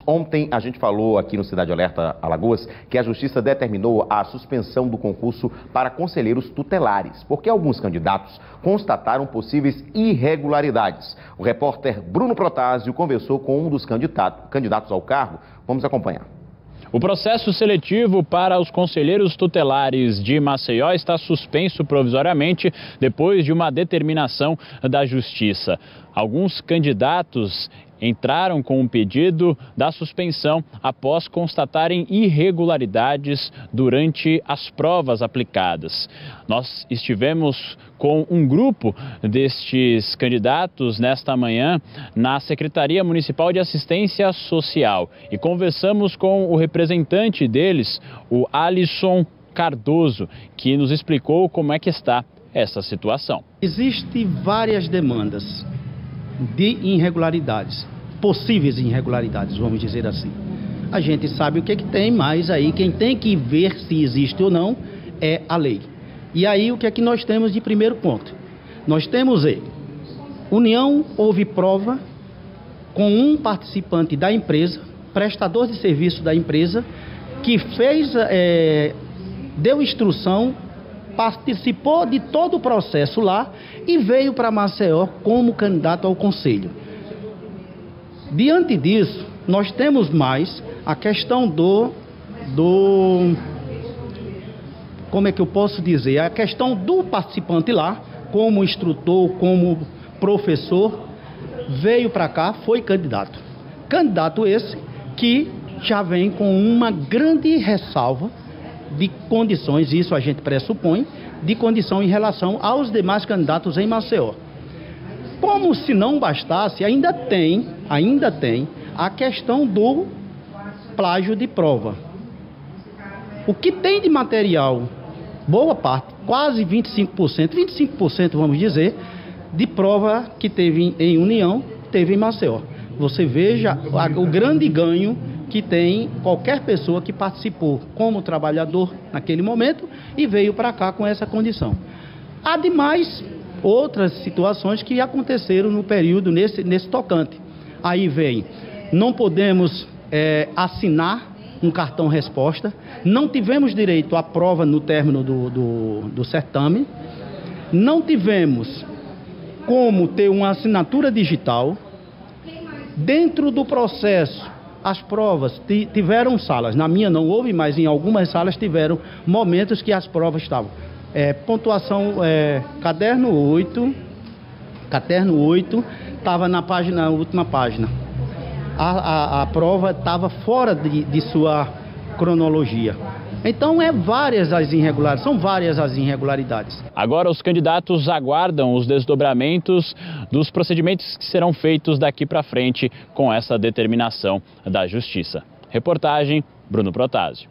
Ontem a gente falou aqui no Cidade Alerta Alagoas que a Justiça determinou a suspensão do concurso para conselheiros tutelares, porque alguns candidatos constataram possíveis irregularidades. O repórter Bruno Protásio conversou com um dos candidatos ao cargo. Vamos acompanhar. O processo seletivo para os conselheiros tutelares de Maceió está suspenso provisoriamente depois de uma determinação da Justiça. Alguns candidatos entraram com um pedido da suspensão após constatarem irregularidades durante as provas aplicadas. Nós estivemos com um grupo destes candidatos nesta manhã na Secretaria Municipal de Assistência Social e conversamos com o representante deles, o Alisson Cardoso, que nos explicou como é que está essa situação. Existem várias demandas de irregularidades, possíveis irregularidades, vamos dizer assim. A gente sabe o que tem, mas aí quem tem que ver se existe ou não é a lei. E aí o que é que nós temos de primeiro ponto? Nós temos união, houve prova com um participante da empresa, prestador de serviço da empresa, que fez, deu instrução, participou de todo o processo lá e veio para Maceió como candidato ao conselho. Diante disso, nós temos mais a questão como é que eu posso dizer? A questão do participante lá, como instrutor, como professor, veio para cá, foi candidato. Candidato esse que já vem com uma grande ressalva de condições, isso a gente pressupõe, de condição em relação aos demais candidatos em Maceió. Como se não bastasse, ainda tem a questão do plágio de prova. O que tem de material, boa parte, quase 25% vamos dizer, de prova que teve em União, teve em Maceió. Você veja o grande ganho que tem qualquer pessoa que participou como trabalhador naquele momento e veio para cá com essa condição. Há demais outras situações que aconteceram no período nesse tocante. Aí vem, não podemos assinar um cartão resposta, não tivemos direito à prova no término do certame, não tivemos como ter uma assinatura digital. Dentro do processo, as provas tiveram salas, na minha não houve, mas em algumas salas tiveram momentos que as provas estavam. Pontuação, caderno 8, estava na última página. A prova estava fora de sua cronologia. Então são várias as irregularidades. Agora os candidatos aguardam os desdobramentos dos procedimentos que serão feitos daqui para frente com essa determinação da Justiça. Reportagem, Bruno Protásio.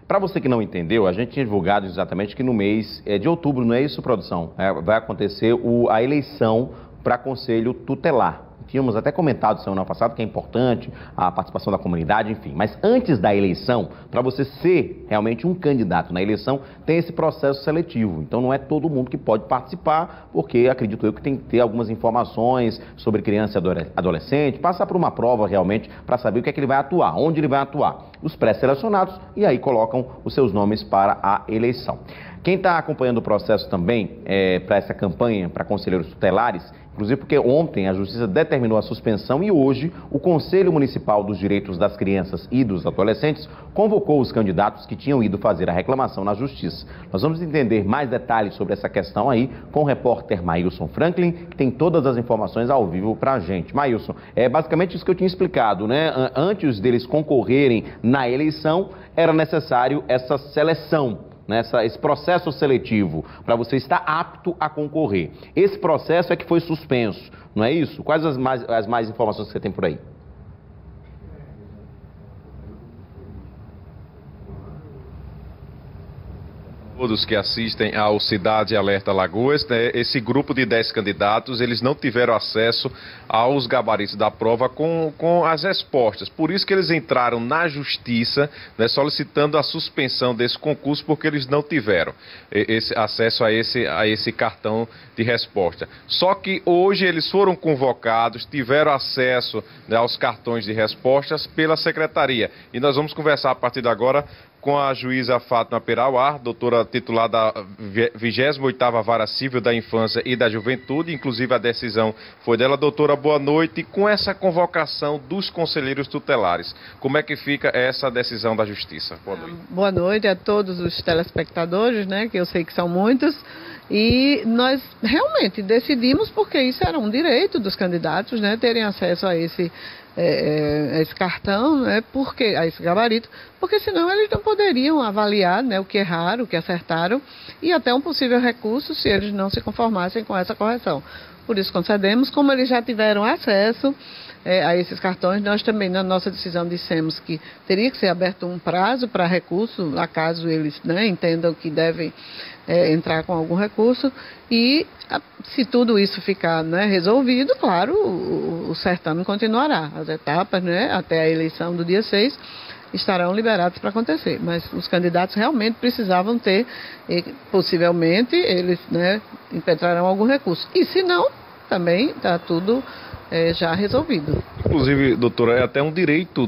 Para você que não entendeu, a gente tinha divulgado exatamente que no mês de outubro, não é isso, produção? Vai acontecer a eleição para conselho tutelar. Tínhamos até comentado semana passada que é importante a participação da comunidade, enfim. Mas antes da eleição, para você ser realmente um candidato na eleição, tem esse processo seletivo. Então não é todo mundo que pode participar, porque acredito eu que tem que ter algumas informações sobre criança e adolescente, passar por uma prova realmente para saber o que é que ele vai atuar, onde ele vai atuar. Os pré-selecionados e aí colocam os seus nomes para a eleição. Quem está acompanhando o processo também para essa campanha para conselheiros tutelares, inclusive porque ontem a Justiça determinou a suspensão e hoje o Conselho Municipal dos Direitos das Crianças e dos Adolescentes convocou os candidatos que tinham ido fazer a reclamação na Justiça. Nós vamos entender mais detalhes sobre essa questão aí com o repórter Maílson Franklin, que tem todas as informações ao vivo para a gente. Maílson, é basicamente isso que eu tinha explicado, né? Antes deles concorrerem na eleição, era necessário essa seleção, esse processo seletivo, para você estar apto a concorrer. Esse processo é que foi suspenso, não é isso? Quais as mais informações que você tem por aí? Todos que assistem ao Cidade Alerta Alagoas, né, esse grupo de 10 candidatos, eles não tiveram acesso aos gabaritos da prova com as respostas. Por isso que eles entraram na Justiça, né, solicitando a suspensão desse concurso, porque eles não tiveram acesso a esse cartão de resposta. Só que hoje eles foram convocados, tiveram acesso, né, aos cartões de respostas pela Secretaria. E nós vamos conversar a partir de agora com a juíza Fátima Pirauá, doutora titular da 28ª Vara Civil da Infância e da Juventude, inclusive a decisão foi dela. Doutora, boa noite. Com essa convocação dos conselheiros tutelares, como é que fica essa decisão da Justiça? Boa noite. Boa noite a todos os telespectadores, né, que eu sei que são muitos. E nós realmente decidimos, porque isso era um direito dos candidatos, né, terem acesso a esse cartão, né, a esse gabarito, porque senão eles não poderiam avaliar, né, o que erraram, o que acertaram, e até um possível recurso se eles não se conformassem com essa correção. Por isso concedemos, como eles já tiveram acesso a esses cartões, nós também na nossa decisão dissemos que teria que ser aberto um prazo para recurso, acaso eles, né, entendam que devem entrar com algum recurso, e se tudo isso ficar, né, resolvido, claro, o certame continuará. As etapas, né, até a eleição do dia 6 estarão liberados para acontecer, mas os candidatos realmente precisavam ter, possivelmente, eles, né, impetrarão algum recurso. E se não, também está tudo já resolvido. Inclusive, doutora, é até um direito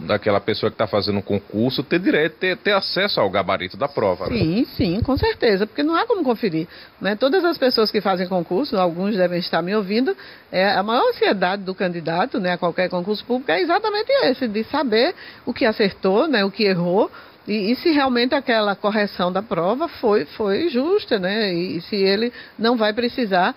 daquela pessoa que está fazendo um concurso ter direito, ter acesso ao gabarito da prova. Sim, né? Sim, com certeza, porque não há como conferir, né? Todas as pessoas que fazem concurso, alguns devem estar me ouvindo, a maior ansiedade do candidato, né, a qualquer concurso público é exatamente esse, de saber o que acertou, né, o que errou, e se realmente aquela correção da prova foi justa, né? E se ele não vai precisar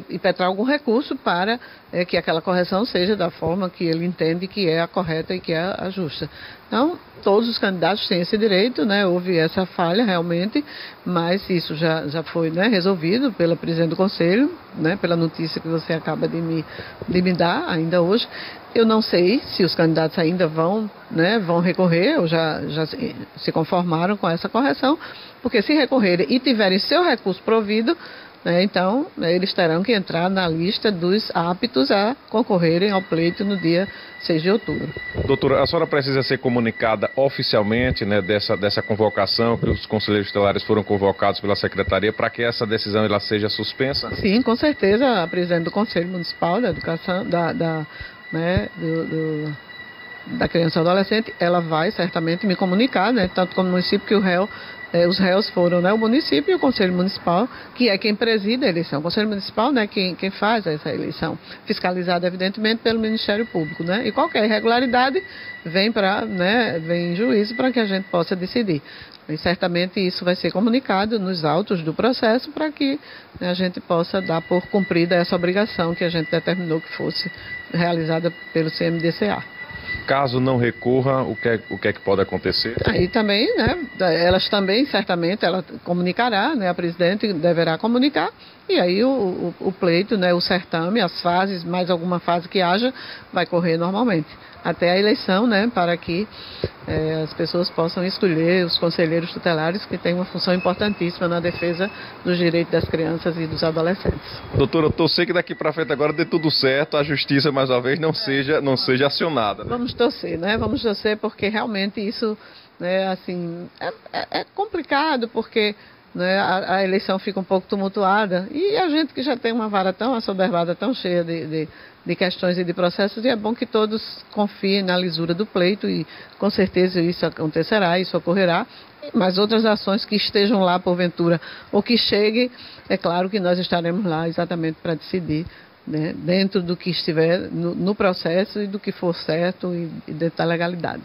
impetrar algum recurso para que aquela correção seja da forma que ele entende que é a correta e que é a justa. Então, todos os candidatos têm esse direito, né? Houve essa falha realmente, mas isso já foi, né, resolvido pela presidente do Conselho, né, pela notícia que você acaba de me dar ainda hoje. Eu não sei se os candidatos ainda vão recorrer ou já se conformaram com essa correção, porque se recorrerem e tiverem seu recurso provido, né, então eles terão que entrar na lista dos aptos a concorrerem ao pleito no dia 6 de outubro. Doutora, a senhora precisa ser comunicada oficialmente, né, dessa convocação, que os conselheiros tutelares foram convocados pela Secretaria, para que essa decisão ela seja suspensa? Sim, com certeza. A presidente do Conselho Municipal da Educação, da criança e adolescente, ela vai certamente me comunicar, né, tanto como o município, que os réus foram, né, o município e o Conselho Municipal, que é quem preside a eleição. O Conselho Municipal, né, quem faz essa eleição, fiscalizada evidentemente pelo Ministério Público, né, e qualquer irregularidade vem em juízo para que a gente possa decidir. E certamente isso vai ser comunicado nos autos do processo para que, né, a gente possa dar por cumprida essa obrigação que a gente determinou que fosse realizada pelo CMDCA. Caso não recorra, o que é que pode acontecer? Aí também, né, elas também, certamente, ela comunicará, né, a presidente deverá comunicar, e aí o pleito, né, o certame, as fases, mais alguma fase que haja, vai correr normalmente, até a eleição, né, para que as pessoas possam escolher os conselheiros tutelares, que têm uma função importantíssima na defesa dos direitos das crianças e dos adolescentes. Doutora, eu torcer que daqui para frente agora dê tudo certo, a justiça mais uma vez não seja acionada. Né? Vamos torcer, né? Vamos torcer, porque realmente isso, né, assim, é complicado, porque, né, a eleição fica um pouco tumultuada, e a gente que já tem uma vara tão assoberbada, tão cheia de questões e de processos, e é bom que todos confiem na lisura do pleito, e com certeza isso acontecerá, isso ocorrerá, mas outras ações que estejam lá porventura ou que cheguem, é claro que nós estaremos lá exatamente para decidir, né, dentro do que estiver no processo e do que for certo e dentro da legalidade.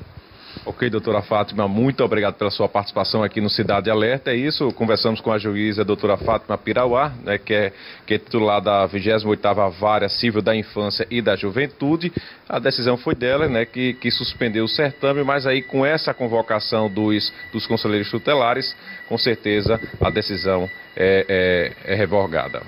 Ok, doutora Fátima, muito obrigado pela sua participação aqui no Cidade Alerta. É isso, conversamos com a juíza doutora Fátima Pirauá, né, que é titular da 28ª Vara Civil da Infância e da Juventude. A decisão foi dela, né, que suspendeu o certame, mas aí com essa convocação dos conselheiros tutelares, com certeza a decisão é revogada.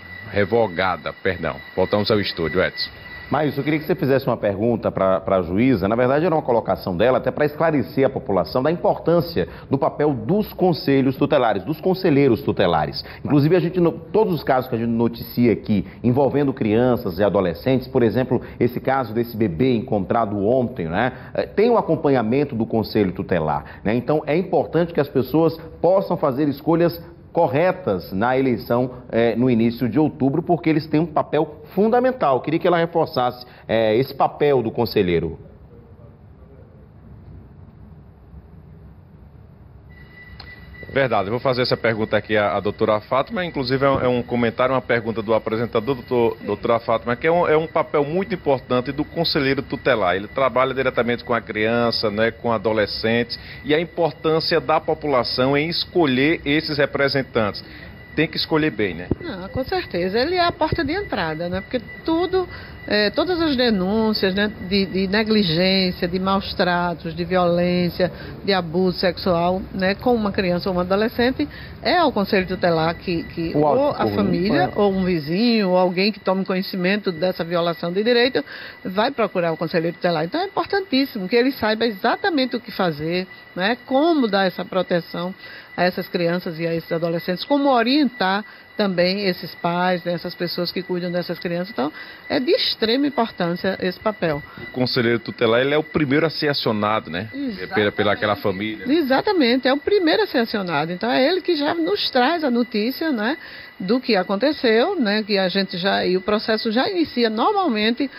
Voltamos ao estúdio, Edson. Mas eu queria que você fizesse uma pergunta para a juíza. Na verdade, era uma colocação dela até para esclarecer a população da importância do papel dos conselhos tutelares, dos conselheiros tutelares. Inclusive, todos os casos que a gente noticia aqui envolvendo crianças e adolescentes, por exemplo, esse caso desse bebê encontrado ontem, né, tem o acompanhamento do conselho tutelar, né? Então, é importante que as pessoas possam fazer escolhas corretas na eleição no início de outubro, porque eles têm um papel fundamental. Queria que ela reforçasse esse papel do conselheiro. Verdade, eu vou fazer essa pergunta aqui à doutora Fátima, inclusive é um comentário, uma pergunta do apresentador, doutora Fátima, que é um papel muito importante do conselheiro tutelar. Ele trabalha diretamente com a criança, né, com adolescentes, e a importância da população em escolher esses representantes. Tem que escolher bem, né? Não, com certeza. Ele é a porta de entrada, né? Porque todas as denúncias, né, de negligência, de maus tratos, de violência, de abuso sexual, né, com uma criança ou um adolescente, é ao conselho tutelar que ou a família, ou um vizinho, ou alguém que tome conhecimento dessa violação de direito, vai procurar o conselheiro tutelar. Então é importantíssimo que ele saiba exatamente o que fazer, né, como dar essa proteção a essas crianças e a esses adolescentes, como orientar também esses pais, né, essas pessoas que cuidam dessas crianças. Então, é de extrema importância esse papel. O conselheiro tutelar, ele é o primeiro a ser acionado, né? Pela aquela família. Exatamente, é o primeiro a ser acionado. Então, é ele que já nos traz a notícia, né, do que aconteceu, né, que a gente e o processo já inicia normalmente.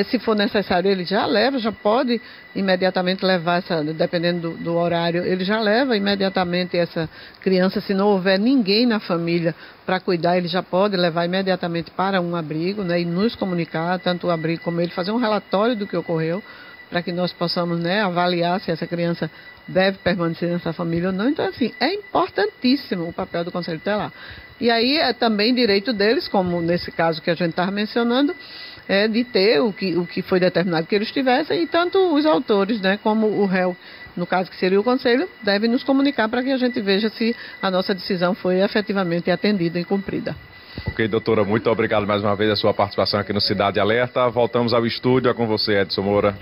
Se for necessário, ele já leva, já pode imediatamente levar, dependendo do horário, ele já leva imediatamente essa criança. Se não houver ninguém na família para cuidar, ele já pode levar imediatamente para um abrigo, né, e nos comunicar, tanto o abrigo como ele, fazer um relatório do que ocorreu, para que nós possamos, né, avaliar se essa criança deve permanecer nessa família ou não. Então, assim, é importantíssimo o papel do Conselho Tutelar. E aí é também direito deles, como nesse caso que a gente estava mencionando, de ter o que foi determinado que eles tivessem, e tanto os autores, né, como o réu, no caso que seria o conselho, devem nos comunicar para que a gente veja se a nossa decisão foi efetivamente atendida e cumprida. Ok, doutora, muito obrigado mais uma vez a sua participação aqui no Cidade Alerta. Voltamos ao estúdio, é com você, Edson Moura.